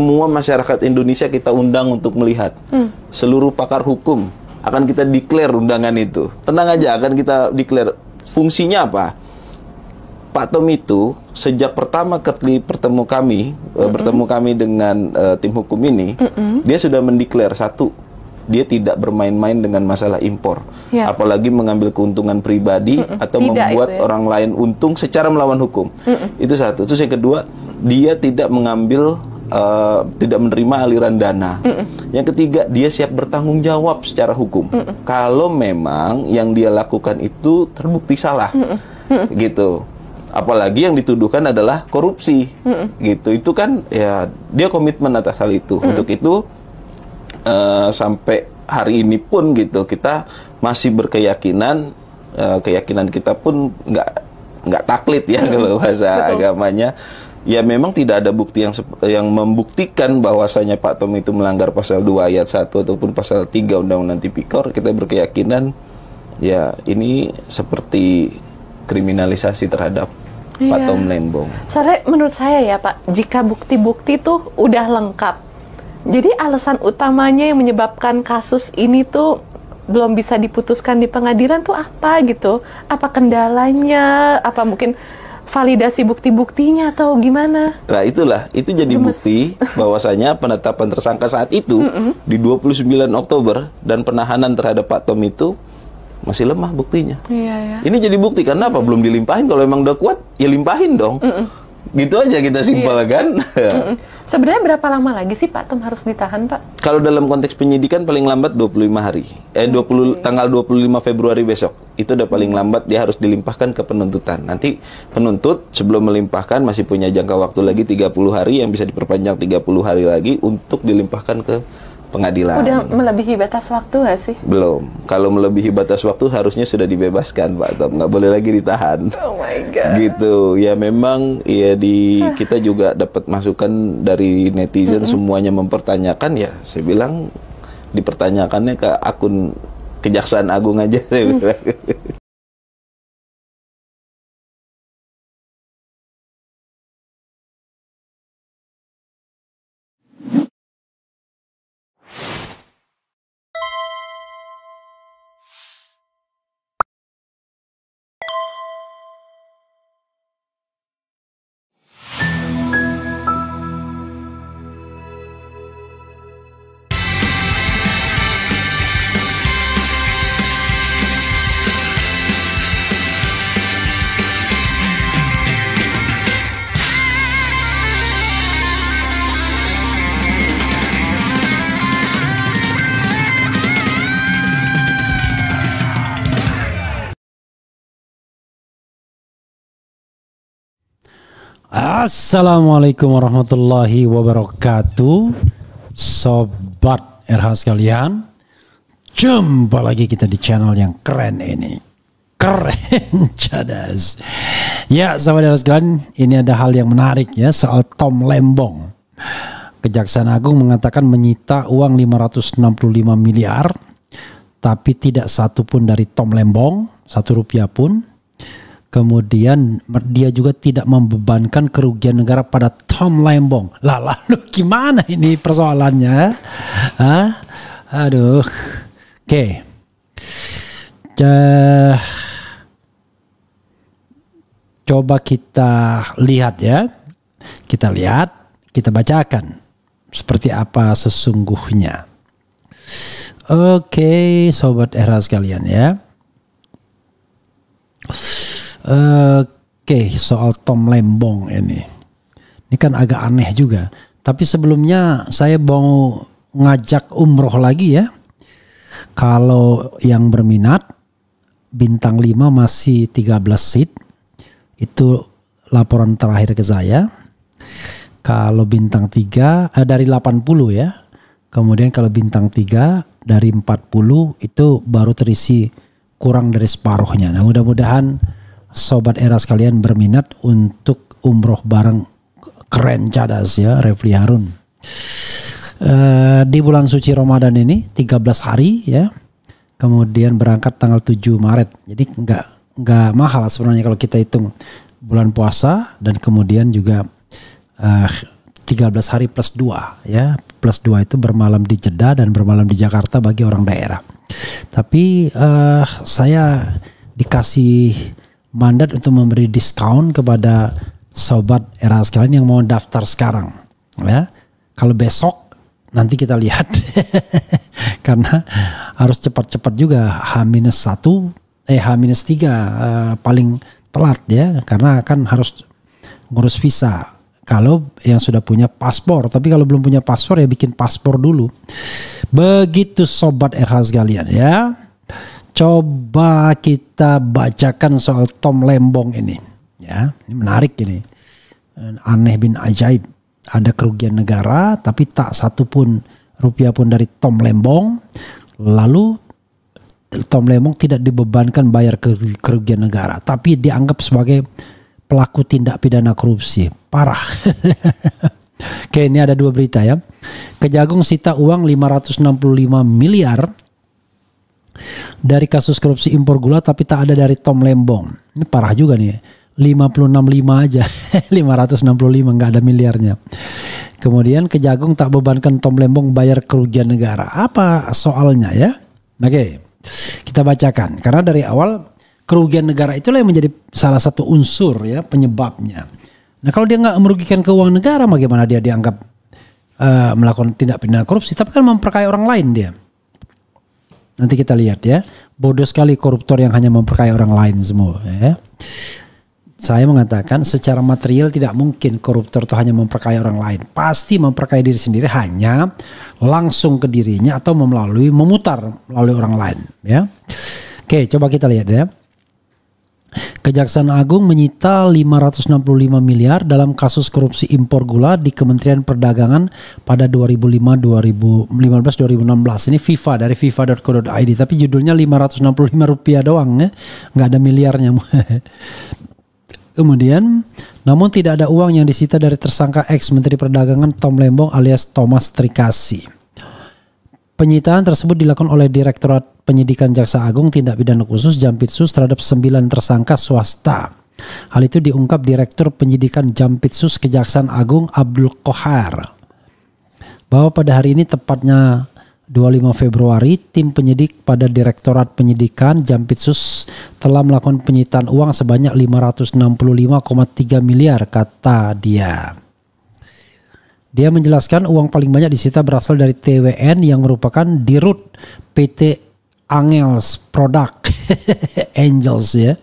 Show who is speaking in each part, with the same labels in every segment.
Speaker 1: Semua masyarakat Indonesia kita undang untuk melihat. Seluruh pakar hukum akan kita declare undangan itu. Tenang aja, akan kita declare. Fungsinya apa? Pak Tom itu sejak pertama kali bertemu kami dengan tim hukum ini, dia sudah mendeklar satu, dia tidak bermain-main dengan masalah impor, apalagi mengambil keuntungan pribadi atau membuat orang lain untung secara melawan hukum. Itu satu. Terus yang kedua, dia tidak mengambil tidak menerima aliran dana. Yang ketiga, dia siap bertanggung jawab secara hukum kalau memang yang dia lakukan itu terbukti salah, gitu. Apalagi yang dituduhkan adalah korupsi, gitu. Itu kan ya dia komitmen atas hal itu. Untuk itu sampai hari ini pun gitu kita masih berkeyakinan, keyakinan kita pun nggak taklid ya kalau bahasa agamanya. Ya memang tidak ada bukti yang membuktikan bahwasanya Pak Tom itu melanggar pasal 2 ayat 1 ataupun pasal 3 Undang-Undang Tipikor. Kita berkeyakinan ya ini seperti kriminalisasi terhadap Pak Tom Lembong.
Speaker 2: Soalnya menurut saya ya Pak, jika bukti-bukti tuh udah lengkap, jadi alasan utamanya yang menyebabkan kasus ini tuh belum bisa diputuskan di pengadilan tuh apa gitu? Apa kendalanya? Apa mungkin validasi bukti-buktinya atau gimana? Nah
Speaker 1: itulah, itu jadi bukti bahwasanya penetapan tersangka saat itu di 29 Oktober dan penahanan terhadap Pak Tom itu masih lemah buktinya. Ini jadi bukti karena apa? Belum dilimpahin. Kalau emang udah kuat, ya limpahin dong. Gitu aja kita simpelkan.
Speaker 2: Sebenarnya berapa lama lagi sih Pak Tom harus ditahan, Pak?
Speaker 1: Kalau dalam konteks penyidikan paling lambat 25 hari. Tanggal 25 Februari besok. Itu udah paling lambat, dia harus dilimpahkan ke penuntutan. Nanti penuntut sebelum melimpahkan masih punya jangka waktu lagi 30 hari yang bisa diperpanjang 30 hari lagi untuk dilimpahkan ke pengadilan.
Speaker 2: Udah melebihi batas waktu nggak sih?
Speaker 1: Belum. Kalau melebihi batas waktu harusnya sudah dibebaskan, Pak Tom. Nggak boleh lagi ditahan.
Speaker 2: Oh my God.
Speaker 1: Gitu. Ya memang ya kita juga dapat masukan dari netizen semuanya mempertanyakan, ya saya bilang dipertanyakannya ke akun Kejaksaan Agung aja saya bilang.
Speaker 3: Assalamualaikum warahmatullahi wabarakatuh, sobat RH sekalian. Jumpa lagi kita di channel yang keren ini. Keren cadas. Ya sobat RH sekalian, ini ada hal yang menarik ya soal Tom Lembong. Kejaksaan Agung mengatakan menyita uang 565 miliar, tapi tidak satu pun dari Tom Lembong, 1 rupiah pun. Kemudian dia juga tidak membebankan kerugian negara pada Tom Lembong. Lah lalu gimana ini persoalannya? Hah? Aduh. Oke. Coba kita lihat ya. Kita lihat, kita bacakan seperti apa sesungguhnya. Oke, sobat era sekalian ya. Oke, soal Tom Lembong ini kan agak aneh juga. Tapi sebelumnya saya mau ngajak umroh lagi ya. Kalau yang berminat, bintang 5 masih 13 seat. Itu laporan terakhir ke saya. Kalau bintang 3 dari 80 ya. Kemudian kalau bintang 3 dari 40 itu baru terisi kurang dari separuhnya. Nah mudah-mudahan sobat era sekalian berminat untuk umroh bareng keren cadas ya Refli Harun. Di bulan suci Ramadan ini 13 hari ya. Kemudian berangkat tanggal 7 Maret. Jadi nggak mahal sebenarnya kalau kita hitung bulan puasa dan kemudian juga 13 hari plus 2 ya. Plus 2 itu bermalam di Jeddah dan bermalam di Jakarta bagi orang daerah. Tapi saya dikasih mandat untuk memberi diskon kepada sobat era sekalian yang mau daftar sekarang ya. Kalau besok nanti kita lihat karena harus cepat-cepat juga H-1 H-3 paling telat ya, karena kan harus ngurus visa kalau yang sudah punya paspor. Tapi kalau belum punya paspor ya bikin paspor dulu. Begitu sobat RH sekalian ya. Coba kita bacakan soal Tom Lembong ini ya. Ini menarik ini. Aneh bin ajaib. Ada kerugian negara tapi tak satu pun rupiah pun dari Tom Lembong. Lalu Tom Lembong tidak dibebankan bayar kerugian negara, tapi dianggap sebagai pelaku tindak pidana korupsi. Parah. Oke, ini ada 2 berita ya. Kejagung sita uang 565 miliar dari kasus korupsi impor gula tapi tak ada dari Tom Lembong. Ini parah juga nih. 565 aja. 565 nggak ada miliarnya. Kemudian Kejagung tak bebankan Tom Lembong bayar kerugian negara. Apa soalnya ya? Oke, kita bacakan. Karena dari awal kerugian negara itulah yang menjadi salah satu unsur ya penyebabnya. Nah kalau dia nggak merugikan keuangan negara, bagaimana dia dianggap melakukan tindak pidana korupsi? Tapi kan memperkaya orang lain dia. Nanti kita lihat ya. Bodoh sekali koruptor yang hanya memperkaya orang lain semua ya. Saya mengatakan secara material tidak mungkin koruptor itu hanya memperkaya orang lain. Pasti memperkaya diri sendiri, hanya langsung ke dirinya atau memutar melalui orang lain ya. Oke, coba kita lihat ya. Kejaksaan Agung menyita 565 miliar dalam kasus korupsi impor gula di Kementerian Perdagangan pada 2015-2016. Ini FIFA dari fifa.co.id, tapi judulnya 565 rupiah doang ya. Nggak ada miliarnya. Kemudian, namun tidak ada uang yang disita dari tersangka ex Menteri Perdagangan Tom Lembong alias Thomas Trikasi. Penyitaan tersebut dilakukan oleh Direktorat Penyidikan Jaksa Agung Tindak Pidana Khusus Jampitsus terhadap 9 tersangka swasta. Hal itu diungkap Direktur Penyidikan Jampitsus Kejaksaan Agung Abdul Qohar. Bahwa pada hari ini tepatnya 25 Februari, tim penyidik pada Direktorat Penyidikan Jampitsus telah melakukan penyitaan uang sebanyak 565,3 miliar, kata dia. Dia menjelaskan uang paling banyak disita berasal dari TWN yang merupakan dirut PT Angels Product Angels ya,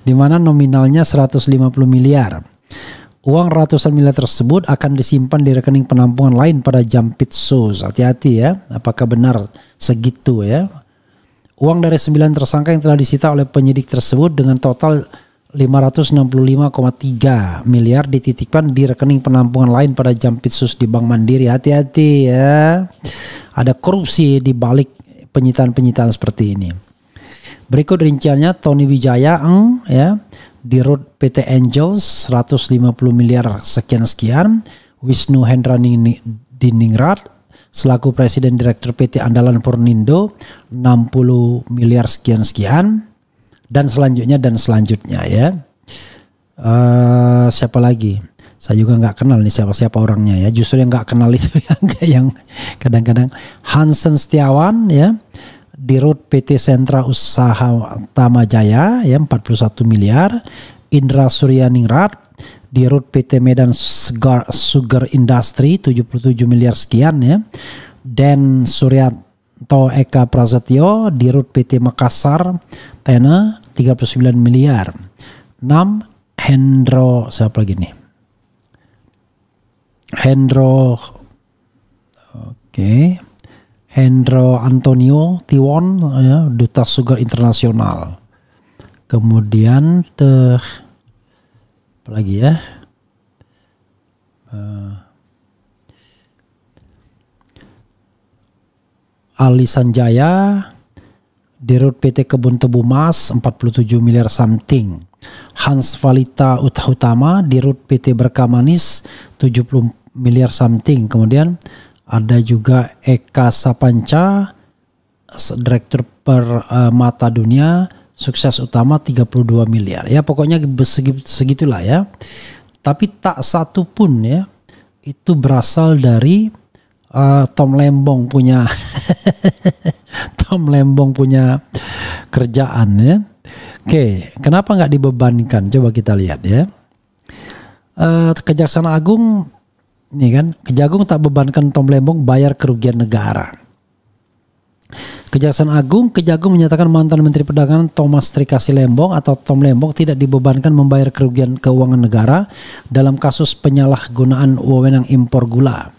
Speaker 3: di mana nominalnya 150 miliar. Uang ratusan miliar tersebut akan disimpan di rekening penampungan lain pada Jampitsus. Hati-hati ya, apakah benar segitu ya. Uang dari 9 tersangka yang telah disita oleh penyidik tersebut dengan total 565,3 miliar dititipkan di rekening penampungan lain pada Jampitsus di Bank Mandiri. Hati-hati ya, ada korupsi di balik penyitaan-penyitaan seperti ini. Berikut rinciannya. Tony Wijaya ya, Dirut PT Angels 150 miliar sekian-sekian. Wisnu Hendra Diningrat selaku Presiden Direktur PT Andalan Purnindo 60 miliar sekian-sekian. Dan selanjutnya ya. Siapa lagi? Saya juga nggak kenal nih siapa orangnya ya. Justru yang nggak kenal itu yang kadang-kadang Hansen Setiawan ya, Dirut PT Sentra Usaha Tamajaya ya 41 miliar. Indra Suryaningrat, Dirut PT Medan Sugar Industry 77 miliar sekian ya. Dan Suryanto Eka Prasetyo, Dirut PT Makassar Tena 39 miliar. 6 Hendro, siapa lagi nih? Hendro Antonio Tiwon ya, Duta Sugar Internasional. Kemudian apa lagi ya? Ali Sanjaya, Dirut PT Kebun Tebu Mas 47 miliar something. Hans Valita Utama, Dirut PT Berkamanis 70 miliar something. Kemudian ada juga Eka Sapanca, Direktur Permata Dunia Sukses Utama 32 miliar. Ya pokoknya segitulah ya. Tapi tak satu pun ya itu berasal dari Tom Lembong punya Tom Lembong punya kerjaan ya. Oke, kenapa nggak dibebankan? Coba kita lihat ya. Kejaksaan Agung ini kan, Kejagung tak bebankan Tom Lembong bayar kerugian negara. Kejaksaan Agung, Kejagung menyatakan mantan Menteri Perdagangan Thomas Trikasi Lembong atau Tom Lembong tidak dibebankan membayar kerugian keuangan negara dalam kasus penyalahgunaan wewenang impor gula.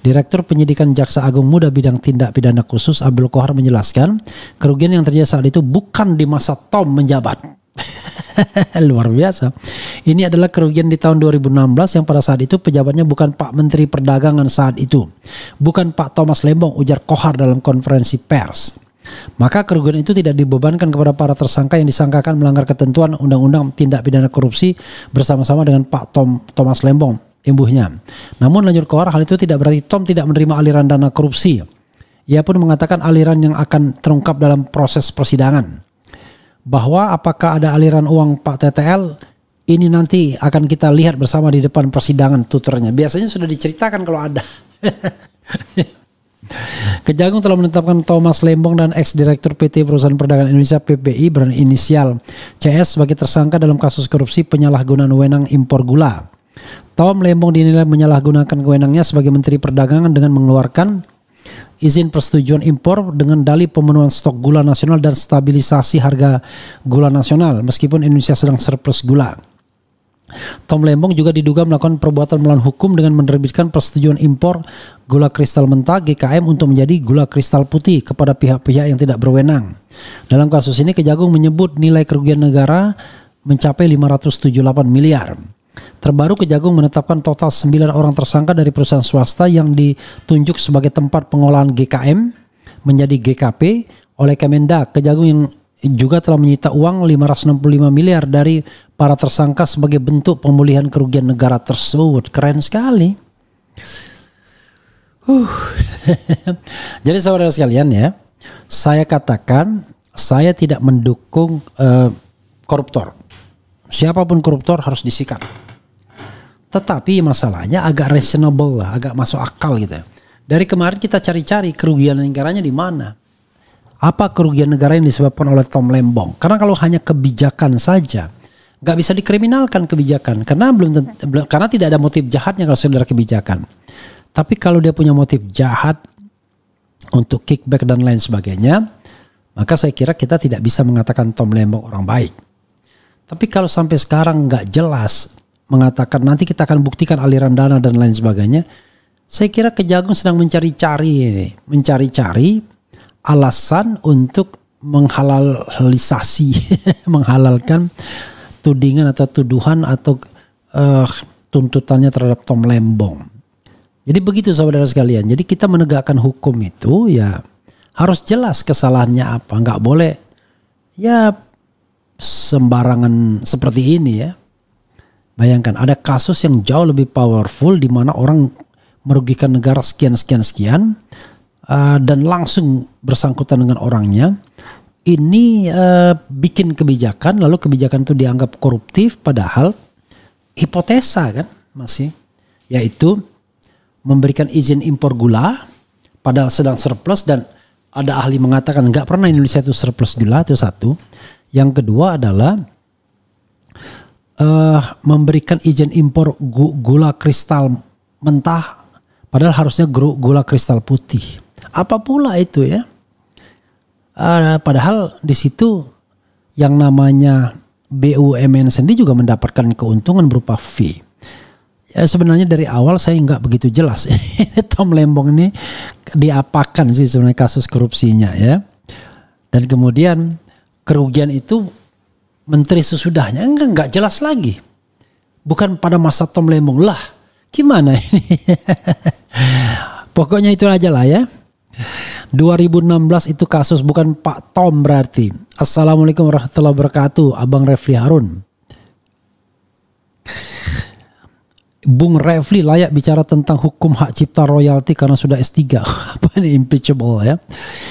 Speaker 3: Direktur Penyidikan Jaksa Agung Muda Bidang Tindak Pidana Khusus Abdul Qohar menjelaskan, kerugian yang terjadi saat itu bukan di masa Tom menjabat. Luar biasa. Ini adalah kerugian di tahun 2016 yang pada saat itu pejabatnya bukan Pak Menteri Perdagangan saat itu. Bukan Pak Thomas Lembong, ujar Qohar dalam konferensi pers. Maka kerugian itu tidak dibebankan kepada para tersangka yang disangkakan melanggar ketentuan Undang-Undang Tindak Pidana Korupsi bersama-sama dengan Pak Thomas Lembong, imbuhnya. Namun lanjut Qohar, hal itu tidak berarti Tom tidak menerima aliran dana korupsi. Ia pun mengatakan aliran yang akan terungkap dalam proses persidangan. Bahwa apakah ada aliran uang Pak TTL, ini nanti akan kita lihat bersama di depan persidangan, tuturnya. Biasanya sudah diceritakan kalau ada. Kejagung telah menetapkan Thomas Lembong dan ex-direktur PT Perusahaan Perdagangan Indonesia PPI berinisial CS sebagai tersangka dalam kasus korupsi penyalahgunaan wewenang impor gula. Tom Lembong dinilai menyalahgunakan wewenangnya sebagai Menteri Perdagangan dengan mengeluarkan izin persetujuan impor dengan dalih pemenuhan stok gula nasional dan stabilisasi harga gula nasional meskipun Indonesia sedang surplus gula. Tom Lembong juga diduga melakukan perbuatan melawan hukum dengan menerbitkan persetujuan impor gula kristal mentah GKM untuk menjadi gula kristal putih kepada pihak-pihak yang tidak berwenang. Dalam kasus ini Kejagung menyebut nilai kerugian negara mencapai 578 miliar. Terbaru Kejagung menetapkan total 9 orang tersangka dari perusahaan swasta yang ditunjuk sebagai tempat pengolahan GKM menjadi GKP oleh Kemendak. Kejagung yang juga telah menyita uang 565 miliar dari para tersangka sebagai bentuk pemulihan kerugian negara tersebut. Keren sekali. Jadi saudara sekalian ya, saya katakan saya tidak mendukung koruptor. Siapapun koruptor harus disikat. Tetapi masalahnya agak reasonable lah, agak masuk akal gitu. Dari kemarin kita cari-cari kerugian negaranya di mana. Apa kerugian negara yang disebabkan oleh Tom Lembong? Karena kalau hanya kebijakan saja, nggak bisa dikriminalkan kebijakan. Karena tidak ada motif jahatnya kalau saudara kebijakan. Tapi kalau dia punya motif jahat untuk kickback dan lain sebagainya, maka saya kira kita tidak bisa mengatakan Tom Lembong orang baik. Tapi kalau sampai sekarang nggak jelas mengatakan nanti kita akan buktikan aliran dana dan lain sebagainya, saya kira Kejagung sedang mencari-cari alasan untuk menghalalisasi, menghalalkan tudingan atau tuduhan atau tuntutannya terhadap Tom Lembong. Jadi begitu saudara sekalian. Jadi kita menegakkan hukum itu ya harus jelas kesalahannya apa. Nggak boleh ya sembarangan seperti ini ya. Bayangkan ada kasus yang jauh lebih powerful di mana orang merugikan negara sekian dan langsung bersangkutan dengan orangnya. Ini bikin kebijakan lalu kebijakan itu dianggap koruptif padahal hipotesa kan masih, yaitu memberikan izin impor gula padahal sedang surplus dan ada ahli mengatakan nggak pernah Indonesia itu surplus gula, itu satu. Yang kedua adalah memberikan izin impor gula kristal mentah padahal harusnya gula kristal putih. Apa pula itu ya? Padahal di situ yang namanya BUMN sendiri juga mendapatkan keuntungan berupa fee. Ya, sebenarnya dari awal saya nggak begitu jelas. Tom Lembong ini diapakan sih sebenarnya kasus korupsinya ya. Dan kemudian kerugian itu menteri sesudahnya nggak jelas lagi. Bukan pada masa Tom Lembong lah. Gimana ini? Pokoknya itu aja lah ya. 2016 itu kasus bukan Pak Tom berarti. Assalamualaikum warahmatullahi wabarakatuh. Abang Refli Harun. Bung Refli layak bicara tentang hukum hak cipta royalti karena sudah S3. Apa ini impeachable ya?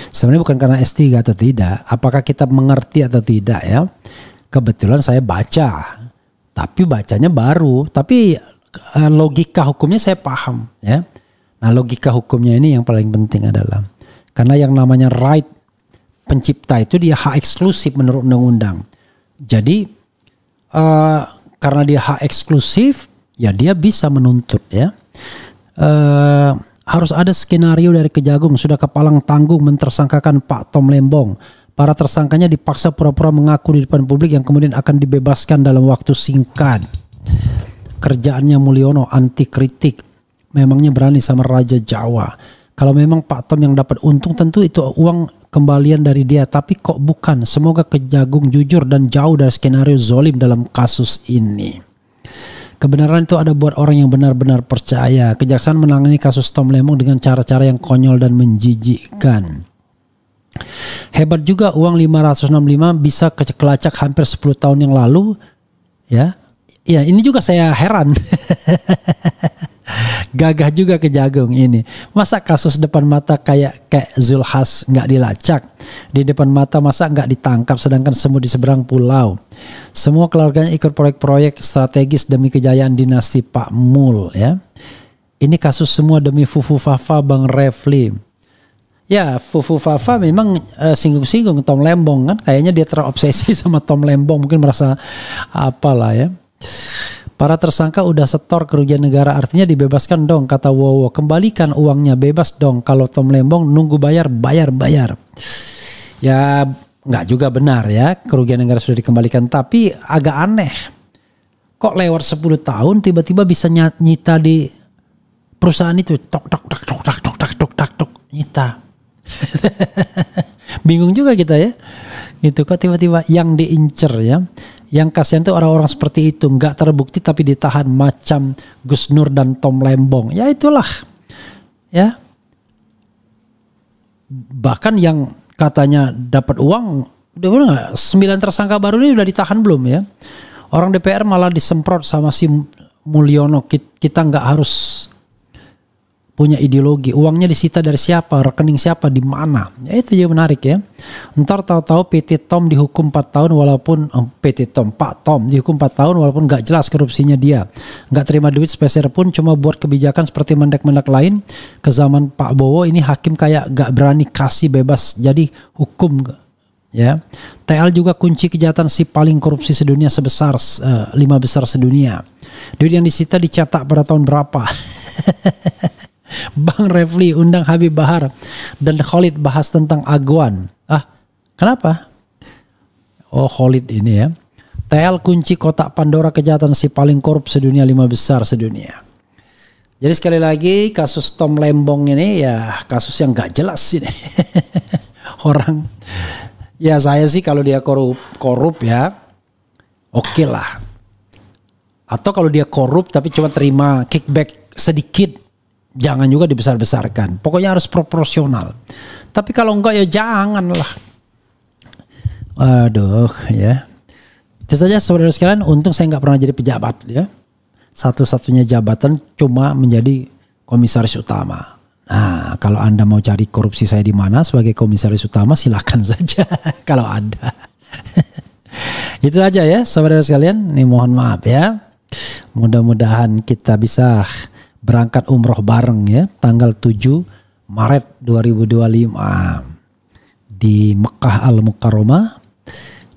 Speaker 3: Sebenarnya bukan karena S3 atau tidak. Apakah kita mengerti atau tidak ya? Kebetulan saya baca. Tapi bacanya baru. Tapi logika hukumnya saya paham ya. Nah logika hukumnya ini yang paling penting adalah karena yang namanya right pencipta itu dia hak eksklusif menurut undang-undang. Jadi karena dia hak eksklusif ya dia bisa menuntut ya. Harus ada skenario dari Kejagung sudah kepalang tanggung mentersangkakan Pak Tom Lembong. Para tersangkanya dipaksa pura-pura mengaku di depan publik yang kemudian akan dibebaskan dalam waktu singkat. Kerjaannya Mulyono anti kritik. Memangnya berani sama Raja Jawa. Kalau memang Pak Tom yang dapat untung tentu itu uang kembalian dari dia. Tapi kok bukan. Semoga Kejagung jujur dan jauh dari skenario zolim dalam kasus ini. Kebenaran itu ada buat orang yang benar-benar percaya. Kejaksaan menangani kasus Tom Lembong dengan cara-cara yang konyol dan menjijikkan. Hebat juga uang 565 bisa kecelacak hampir 10 tahun yang lalu. Ya ini juga saya heran. Gagah juga Kejagung ini. Masa kasus depan mata kayak Zulhas nggak dilacak, di depan mata masa nggak ditangkap, sedangkan semua di seberang pulau. Semua keluarganya ikut proyek-proyek strategis demi kejayaan dinasti Pak Mul ya. Ini kasus semua demi Fufu Fafa Bang Refli. Ya Fufu Fafa memang singgung-singgung Tom Lembong kan, kayaknya dia terobsesi sama Tom Lembong, mungkin merasa apalah ya. Para tersangka udah setor kerugian negara, artinya dibebaskan dong kata Wowo. Kembalikan uangnya, bebas dong. Kalau Tom Lembong nunggu bayar. Ya nggak juga benar ya, kerugian negara sudah dikembalikan. Tapi agak aneh. Kok lewat 10 tahun tiba-tiba bisa nyita di perusahaan itu. Tok nyita. Bingung juga kita ya. Gitu kok tiba-tiba yang diincer ya. Yang kasihan tuh orang-orang seperti itu, nggak terbukti tapi ditahan macam Gus Nur dan Tom Lembong. Ya itulah, ya. Bahkan yang katanya dapat uang, udah nggak? 9 tersangka baru ini udah ditahan belum ya? Orang DPR malah disemprot sama si Mulyono. Kita nggak harus punya ideologi. Uangnya disita dari siapa, rekening siapa, di mana. Ya, itu juga menarik ya. Ntar tahu-tahu PT Tom dihukum 4 tahun walaupun Pak Tom dihukum 4 tahun walaupun nggak jelas korupsinya dia. Nggak terima duit sepeser pun, cuma buat kebijakan seperti mendak-mendak lain. Ke zaman Pak Bowo ini hakim kayak nggak berani kasih bebas. Jadi hukum ya. TL juga kunci kejahatan si paling korupsi sedunia sebesar 5 besar sedunia. Duit yang disita dicetak pada tahun berapa? Bang Refli undang Habib Bahar dan Khalid bahas tentang Agwan. Kenapa? Oh Khalid ini ya. TL kunci kotak Pandora kejahatan si paling korup sedunia 5 besar sedunia. Jadi sekali lagi kasus Tom Lembong ini ya kasus yang gak jelas ini. Orang ya saya sih kalau dia korup ya oke lah. Atau kalau dia korup tapi cuma terima kickback sedikit, jangan juga dibesar-besarkan. Pokoknya harus proporsional. Tapi kalau enggak ya janganlah. Aduh ya. Itu saja saudara sekalian. Untung saya nggak pernah jadi pejabat ya. Satu-satunya jabatan cuma menjadi komisaris utama. Nah kalau Anda mau cari korupsi saya di mana sebagai komisaris utama silakan saja kalau ada. Itu aja ya saudara sekalian. Ini mohon maaf ya. Mudah-mudahan kita bisa berangkat umroh bareng ya tanggal 7 Maret 2025 di Mekah Al-Mukarramah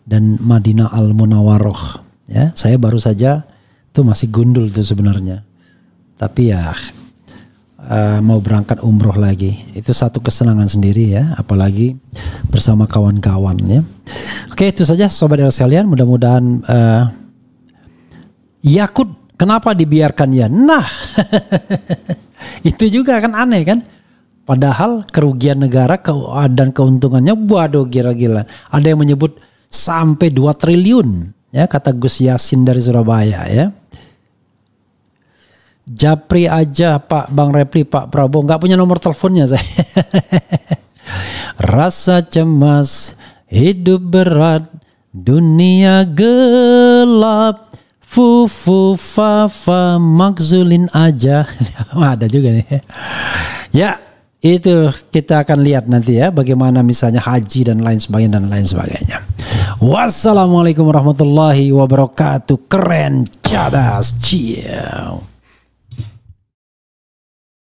Speaker 3: dan Madinah Al-Munawwaroh ya. Saya baru saja tuh masih gundul tuh sebenarnya. Tapi ya mau berangkat umroh lagi. Itu satu kesenangan sendiri ya, apalagi bersama kawan-kawan ya. Oke, itu saja sobat sekalian, mudah-mudahan Yakut kenapa dibiarkan ya? Nah, itu juga kan aneh kan? Padahal kerugian negara dan keuntungannya waduh gila-gila. Ada yang menyebut sampai 2 triliun ya kata Gus Yasin dari Surabaya ya. Japri aja Pak Bang Repli Pak Prabowo nggak punya nomor teleponnya saya. Rasa cemas, hidup berat, dunia gelap. Fufu Fafa makzulin aja. Ada juga nih. Ya itu kita akan lihat nanti ya bagaimana misalnya haji dan lain sebagainya. Wassalamualaikum warahmatullahi wabarakatuh. Keren, cadas, ciao.